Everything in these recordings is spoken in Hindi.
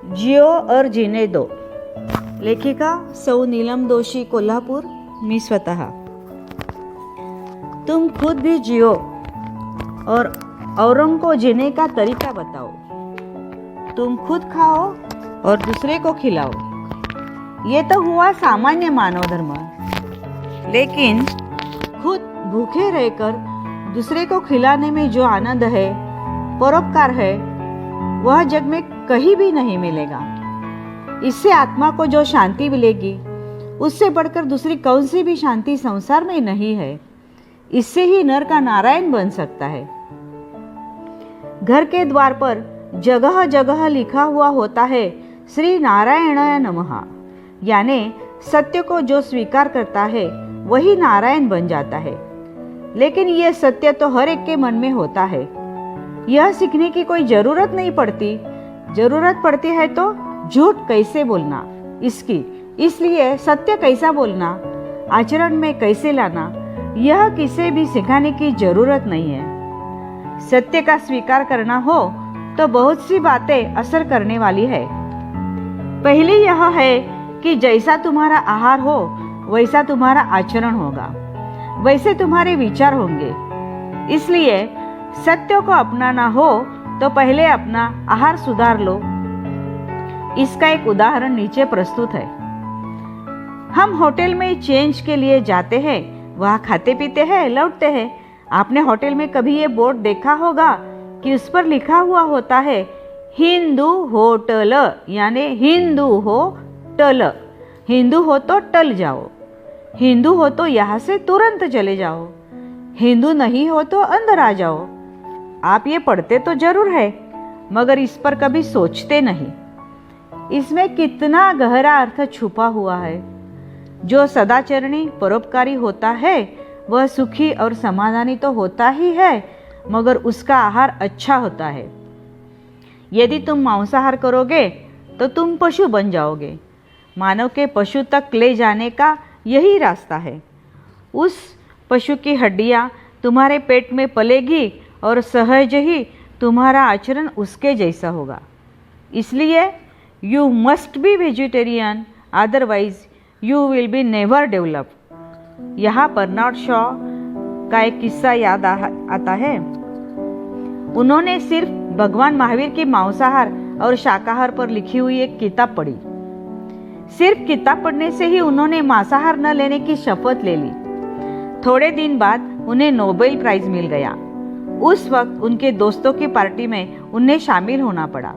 जियो और जीने दो. लेखिका सौ नीलम दोशी, कोल्हापुर. मी स्वतः. तुम खुद भी जियो और औरों को जीने का तरीका बताओ. तुम खुद खाओ और दूसरे को खिलाओ. ये तो हुआ सामान्य मानव धर्म. लेकिन खुद भूखे रहकर दूसरे को खिलाने में जो आनंद है, परोपकार है, वह जग में कहीं भी नहीं मिलेगा. इससे आत्मा को जो शांति मिलेगी, उससे बढ़कर दूसरी कौन सी भी शांति संसार में नहीं है. इससे ही नर का नारायण बन सकता है. घर के द्वार पर जगह जगह लिखा हुआ होता है श्री नारायणाय नमः. यानी सत्य को जो स्वीकार करता है वही नारायण बन जाता है. लेकिन यह सत्य तो हर एक के मन में होता है. यह सीखने की कोई जरूरत नहीं पड़ती. जरूरत पड़ती है तो झूठ कैसे बोलना इसकी. इसलिए सत्य कैसा बोलना, आचरण में कैसे लाना, यह किसे भी सिखाने की जरूरत नहीं है. सत्य का स्वीकार करना हो तो बहुत सी बातें असर करने वाली है. पहली यह है कि जैसा तुम्हारा आहार हो वैसा तुम्हारा आचरण होगा, वैसे तुम्हारे विचार होंगे. इसलिए सत्य को अपनाना हो तो पहले अपना आहार सुधार लो. इसका एक उदाहरण नीचे प्रस्तुत है. हम होटल में चेंज के लिए जाते हैं, वहाँ खाते पीते हैं, लौटते हैं. आपने होटल में कभी ये बोर्ड देखा होगा कि उस पर लिखा हुआ होता है हिंदू होटल, यानी हिंदू हो टल. हिंदू हो तो टल जाओ, हिंदू हो तो यहाँ से तुरंत चले जाओ, हिंदू नहीं हो तो अंदर आ जाओ. आप ये पढ़ते तो जरूर है, मगर इस पर कभी सोचते नहीं. इसमें कितना गहरा अर्थ छुपा हुआ है. जो सदाचरणी परोपकारी होता है वह सुखी और समाधानी तो होता ही है, मगर उसका आहार अच्छा होता है. यदि तुम मांसाहार करोगे तो तुम पशु बन जाओगे. मानव के पशु तक ले जाने का यही रास्ता है. उस पशु की हड्डियाँ तुम्हारे पेट में पलेगी और सहज ही तुम्हारा आचरण उसके जैसा होगा. इसलिए you must be vegetarian, otherwise you will be never develop. यहाँ बर्नार्ड शॉ का एक किस्सा याद आता है. उन्होंने सिर्फ भगवान महावीर की मांसाहार और शाकाहार पर लिखी हुई एक किताब पढ़ी. सिर्फ किताब पढ़ने से ही उन्होंने मांसाहार न लेने की शपथ ले ली. थोड़े दिन बाद उन्हें नोबेल प्राइज मिल गया. उस वक्त उनके दोस्तों की पार्टी में उन्हें शामिल होना पड़ा.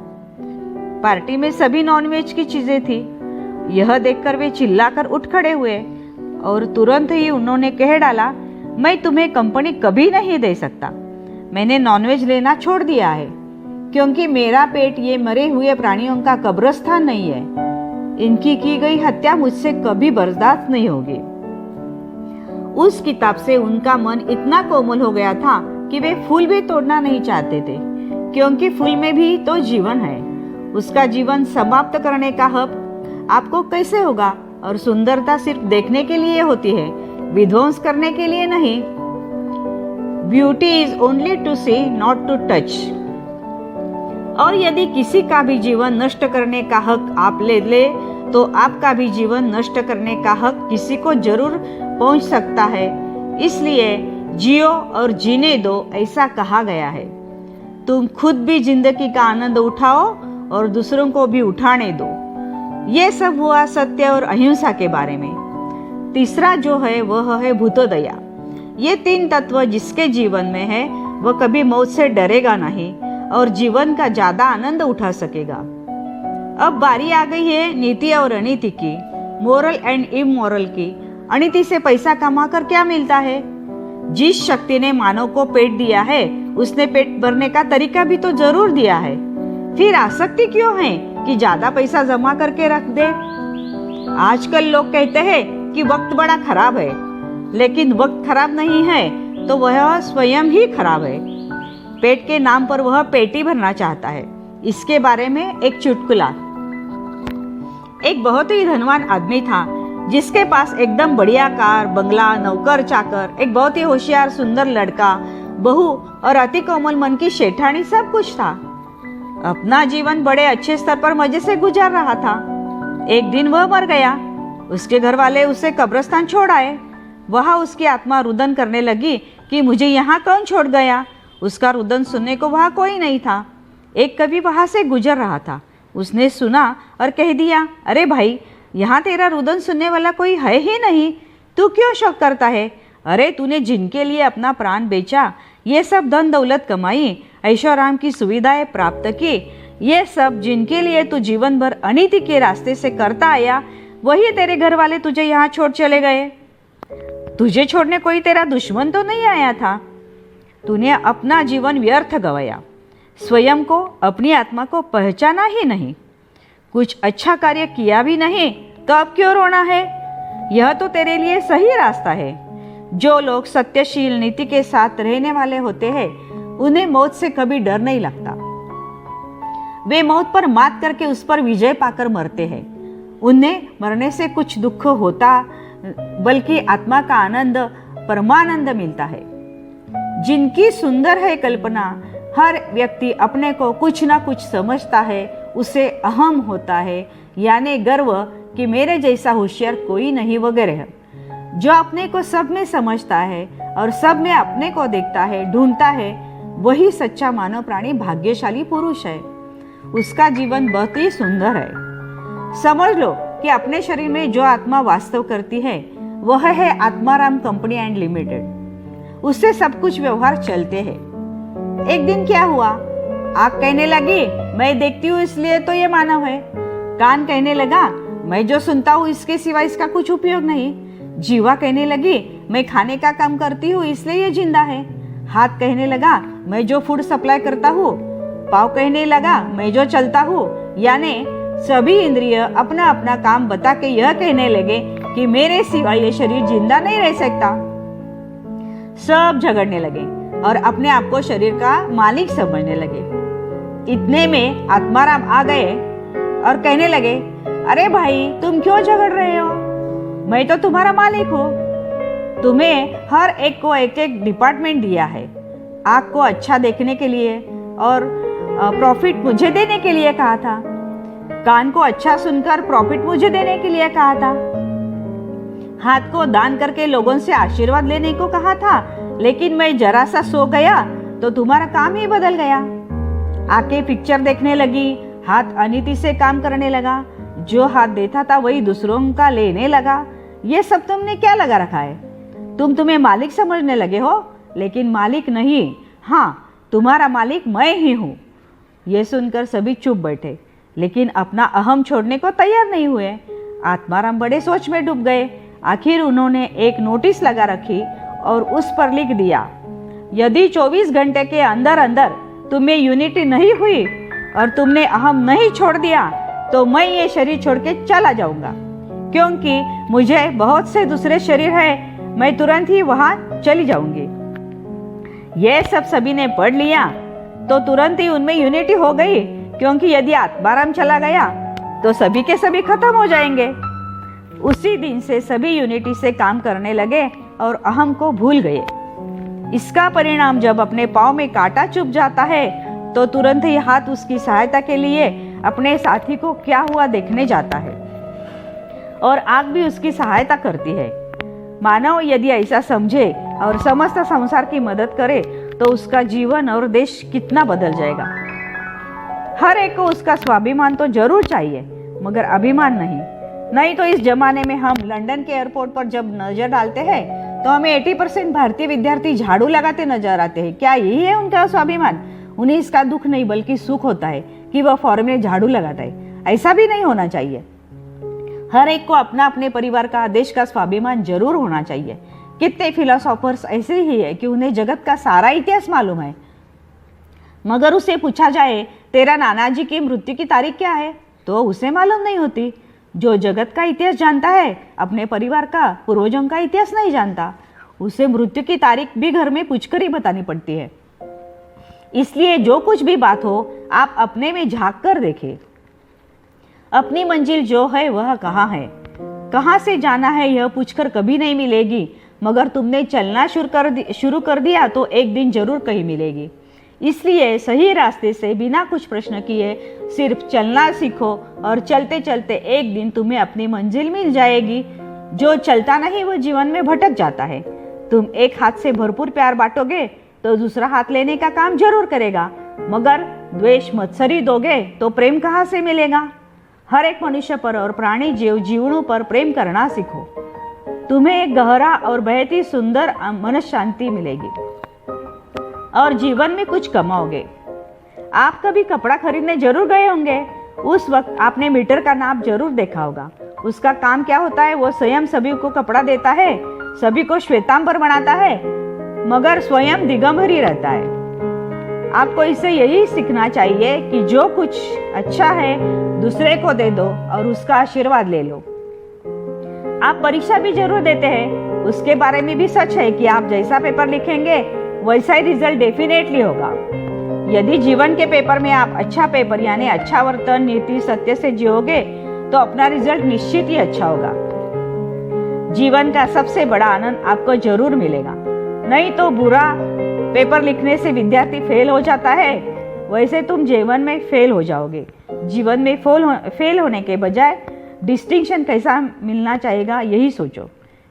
पार्टी में सभी नॉनवेज की चीजें थी. यह देखकर वे चिल्लाकर उठ खड़े हुए और तुरंत ही उन्होंने कह डाला, मैं तुम्हें कंपनी कभी नहीं दे सकता. मैंने नॉनवेज लेना छोड़ दिया है क्योंकि मेरा पेट ये मरे हुए प्राणियों का कब्रिस्तान नहीं है. इनकी की गई हत्या मुझसे कभी बर्दाश्त नहीं होगी. उस किताब से उनका मन इतना कोमल हो गया था कि वे फूल भी तोड़ना नहीं चाहते थे, क्योंकि फूल में भी तो जीवन है. उसका जीवन समाप्त करने का हक आपको कैसे होगा. और सुंदरता सिर्फ देखने के लिए होती है, विध्वंस करने के लिए नहीं. Beauty is only to see, not to touch. और यदि किसी का भी जीवन नष्ट करने का हक आप ले तो आपका भी जीवन नष्ट करने का हक किसी को जरूर पहुंच सकता है. इसलिए जियो और जीने दो, ऐसा कहा गया है. तुम खुद भी जिंदगी का आनंद उठाओ और दूसरों को भी उठाने दो. ये सब हुआ सत्य और अहिंसा के बारे में. तीसरा जो है वह है भूतोदया. ये तीन तत्व जिसके जीवन में है वह कभी मौत से डरेगा नहीं और जीवन का ज्यादा आनंद उठा सकेगा. अब बारी आ गई है नीति और अनीति की, मोरल एंड इमोरल की. अनीति से पैसा कमाकर क्या मिलता है. जिस शक्ति ने मानव को पेट दिया है उसने पेट भरने का तरीका भी तो जरूर दिया है. फिर आसक्ति क्यों है कि ज्यादा पैसा जमा करके रख दे. आजकल लोग कहते हैं कि वक्त बड़ा खराब है, लेकिन वक्त खराब नहीं है तो वह स्वयं ही खराब है. पेट के नाम पर वह पेटी भरना चाहता है. इसके बारे में एक चुटकुला. एक बहुत ही धनवान आदमी था जिसके पास एकदम बढ़िया कार, बंगला, नौकर चाकर, एक बहुत ही होशियार सुंदर लड़का, बहू और अति कोमल मन की शेठानी, सब कुछ था. अपना जीवन बड़े अच्छे स्तर पर मजे से गुजार रहा था। एक दिन वह मर गया। उसके घर वाले उसे कब्रिस्तान छोड़ आए। वहाँ उसकी आत्मा रुदन करने लगी कि मुझे यहाँ कौन छोड़ गया। उसका रुदन सुनने को वहाँ कोई नहीं था। एक कवि वहाँ से गुजर रहा था। उसने सुना और कह दिया, अरे भाई, यहाँ तेरा रुदन सुनने वाला कोई है ही नहीं, तू क्यों शौक करता है? अरे तूने जिनके लिए अपना प्राण बेचा, ये सब धन दौलत कमाई, ऐशोआराम की सुविधाएं प्राप्त की, ये सब जिनके लिए तू जीवन भर अनीति के रास्ते से करता आया, वही तेरे घर वाले तुझे यहाँ छोड़ चले गए। तुझे छोड़ने कोई तेरा दुश्मन तो नहीं आया था। तूने अपना जीवन व्यर्थ गवाया, स्वयं को, अपनी आत्मा को पहचाना ही नहीं, कुछ अच्छा कार्य किया भी नहीं, तो अब क्यों रोना है? यह तो तेरे लिए सही रास्ता है। जो लोग सत्यशील नीति के साथ रहने वाले होते हैं, उन्हें मौत से कभी डर नहीं लगता। वे मौत पर मात करके उस पर विजय पाकर मरते हैं। उन्हें मरने से कुछ दुख होता, बल्कि आत्मा का आनंद, परमानंद मिलता है। जिनकी सुंदर है कल्पना, हर व्यक्ति अपने को कुछ ना कुछ समझता है, उसे अहम होता है, यानी गर्व कि मेरे जैसा होशियार कोई नहीं वगैरह। जो अपने को सब में समझता है और सब में अपने को देखता है, ढूंढता है, वही सच्चा मानव प्राणी भाग्यशाली पुरुष है। उसका जीवन बहुत ही सुंदर है। समझ लो कि अपने शरीर में जो आत्मा वास्तव करती है, वह है आत्माराम कंपनी एंड लिमिटेड। उससे सब कुछ व्यवहार चलते हैं। एक दिन क्या हुआ? आँख कहने लगी, मैं देखती हूँ इसलिए तो ये मानव है। कान कहने लगा, मैं जो सुनता हूँ इसके सिवा इसका कुछ उपयोग नहीं। जीवा कहने लगी, मैं खाने का काम करती हूँ इसलिए ये जिंदा है। हाथ कहने लगा, मैं जो फूड सप्लाई करता हूँ। पाँव कहने लगा, मैं जो चलता हूँ। यानी सभी इंद्रिय अपना अपना काम बता के यह कहने लगे कि मेरे सिवा ये शरीर जिंदा नहीं रह सकता। सब झगड़ने लगे और अपने आप को शरीर का मालिक समझने लगे। इतने में आत्माराम आ गए और कहने लगे, अरे भाई, तुम क्यों झगड़ रहे हो? मैं तो तुम्हारा मालिक हूँ। तुम्हें हर एक को एक एक डिपार्टमेंट दिया है। आँख को अच्छा देखने के लिए और प्रॉफिट मुझे देने के लिए कहा था। कान को अच्छा सुनकर प्रॉफिट मुझे देने के लिए कहा था। हाथ को दान करके लोगों से आशीर्वाद लेने को कहा था, लेकिन मैं जरा सा सो गया तो तुम्हारा काम ही बदल गया। आंखें पिक्चर देखने लगी, हाथ अनीति से काम करने लगा, जो हाथ देता था वही दूसरों का लेने लगा। ये सब तुमने क्या लगा रखा है? तुम्हें मालिक समझने लगे हो, लेकिन मालिक नहीं। हाँ, तुम्हारा मालिक मैं ही हूँ। ये सुनकर सभी चुप बैठे, लेकिन अपना अहम छोड़ने को तैयार नहीं हुए। आत्माराम बड़े सोच में डूब गए। आखिर उन्होंने एक नोटिस लगा रखी और उस पर लिख दिया, यदि 24 घंटे के अंदर अंदर तुम्हें यूनिटी नहीं हुई और तुमने अहम नहीं छोड़ दिया, तो मैं ये शरीर छोड़ के चला जाऊंगा, क्योंकि मुझे बहुत से दूसरे शरीर है, मैं तुरंत ही वहां चली जाऊंगी। ये सब सभी ने पढ़ लिया तो तुरंत ही उनमें यूनिटी हो गई, क्योंकि यदि आत्माराम चला गया तो सभी के सभी खत्म हो जाएंगे। उसी दिन से सभी यूनिटी से काम करने लगे और अहम को भूल गए। इसका परिणाम जब अपने पाँव में कांटा चुभ जाता है तो तुरंत ही हाथ उसकी सहायता के लिए अपने साथी को क्या हुआ देखने जाता है और आँख भी उसकी सहायता करती है। मानव यदि ऐसा समझे और समस्त संसार की मदद करे तो उसका जीवन और देश कितना बदल जाएगा। हर एक को उसका स्वाभिमान तो जरूर चाहिए, मगर अभिमान नहीं तो इस जमाने में हम लंदन के एयरपोर्ट पर जब नजर डालते हैं तो हमें 80% भारतीय विद्यार्थी झाड़ू लगाते नजर आते हैं। क्या यही है उनका स्वाभिमान? उन्हें इसका दुख नहीं बल्कि सुख होता है कि वह फॉरेन में झाड़ू लगाता है। ऐसा भी नहीं होना चाहिए। हर एक को अपना अपने परिवार का, देश का स्वाभिमान जरूर होना चाहिए। कितने फिलोसोफर्स ऐसे ही है कि उन्हें जगत का सारा इतिहास मालूम है, मगर उसे पूछा जाए तेरा नानाजी की मृत्यु की तारीख क्या है, तो उसे मालूम नहीं होती। जो जगत का इतिहास जानता है, अपने परिवार का, पूर्वजों का इतिहास नहीं जानता। उसे मृत्यु की तारीख भी घर में पूछकर ही बतानी पड़ती है। इसलिए जो कुछ भी बात हो, आप अपने में झांक कर देखें। अपनी मंजिल जो है वह कहाँ है, कहाँ से जाना है, यह पूछकर कभी नहीं मिलेगी, मगर तुमने चलना शुरू कर दिया तो एक दिन जरूर कहीं मिलेगी। इसलिए सही रास्ते से बिना कुछ प्रश्न किए सिर्फ चलना सीखो और चलते चलते एक दिन तुम्हें अपनी मंजिल मिल जाएगी। जो चलता नहीं वो जीवन में भटक जाता है। तुम एक हाथ से भरपूर प्यार बांटोगे तो दूसरा हाथ लेने का काम जरूर करेगा, मगर द्वेष मत्सरी दोगे तो प्रेम कहाँ से मिलेगा। हर एक मनुष्य पर और प्राणी जीवों पर प्रेम करना सीखो। तुम्हें एक गहरा और बेहद ही सुंदर मन शांति मिलेगी और जीवन में कुछ कमाओगे। आप कभी कपड़ा खरीदने जरूर गए होंगे। उस वक्त आपने मीटर का नाप जरूर देखा होगा। उसका काम क्या होता है? वो स्वयं सभी को कपड़ा देता है, सभी को श्वेतांबर बनाता है, मगर स्वयं दिगंबर ही रहता है। आपको इससे यही सीखना चाहिए कि जो कुछ अच्छा है दूसरे को दे दो और उसका आशीर्वाद ले लो। आप परीक्षा भी जरूर देते हैं, उसके बारे में भी सच है कि आप जैसा पेपर लिखेंगे वैसा ही रिजल्ट डेफिनेटली होगा। यदि जीवन के पेपर में आप अच्छा पेपर यानी अच्छा वर्तन, नीति, सत्य से जियोगे तो अपना रिजल्ट निश्चित ही अच्छा होगा। जीवन का सबसे बड़ा आनंद आपको जरूर मिलेगा। नहीं तो बुरा पेपर लिखने से विद्यार्थी फेल हो जाता है, वैसे तुम जीवन में फेल हो जाओगे। जीवन में फेल होने के बजाय डिस्टिंक्शन कैसा मिलना चाहिएगा यही सोचो।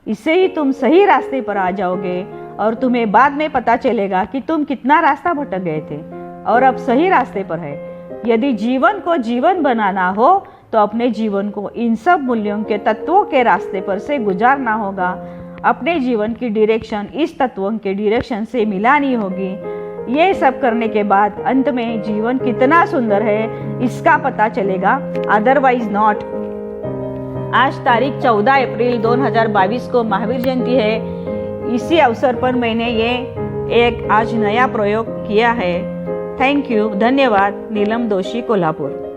इससे ही तुम सही रास्ते पर आ जाओगे और तुम्हें बाद में पता चलेगा कि तुम कितना रास्ता भटक गए थे और अब सही रास्ते पर है। यदि जीवन को जीवन बनाना हो तो अपने जीवन को इन सब मूल्यों के तत्वों के रास्ते पर से गुजारना होगा। अपने जीवन की डायरेक्शन इस तत्वों के डायरेक्शन से मिलानी होगी। ये सब करने के बाद अंत में जीवन कितना सुंदर है इसका पता चलेगा, अदरवाइज नॉट। आज तारीख 14 अप्रैल 2022 को महावीर जयंती है। इसी अवसर पर मैंने ये एक आज नया प्रयोग किया है। थैंक यू, धन्यवाद। नीलम दोषी, कोल्हापुर।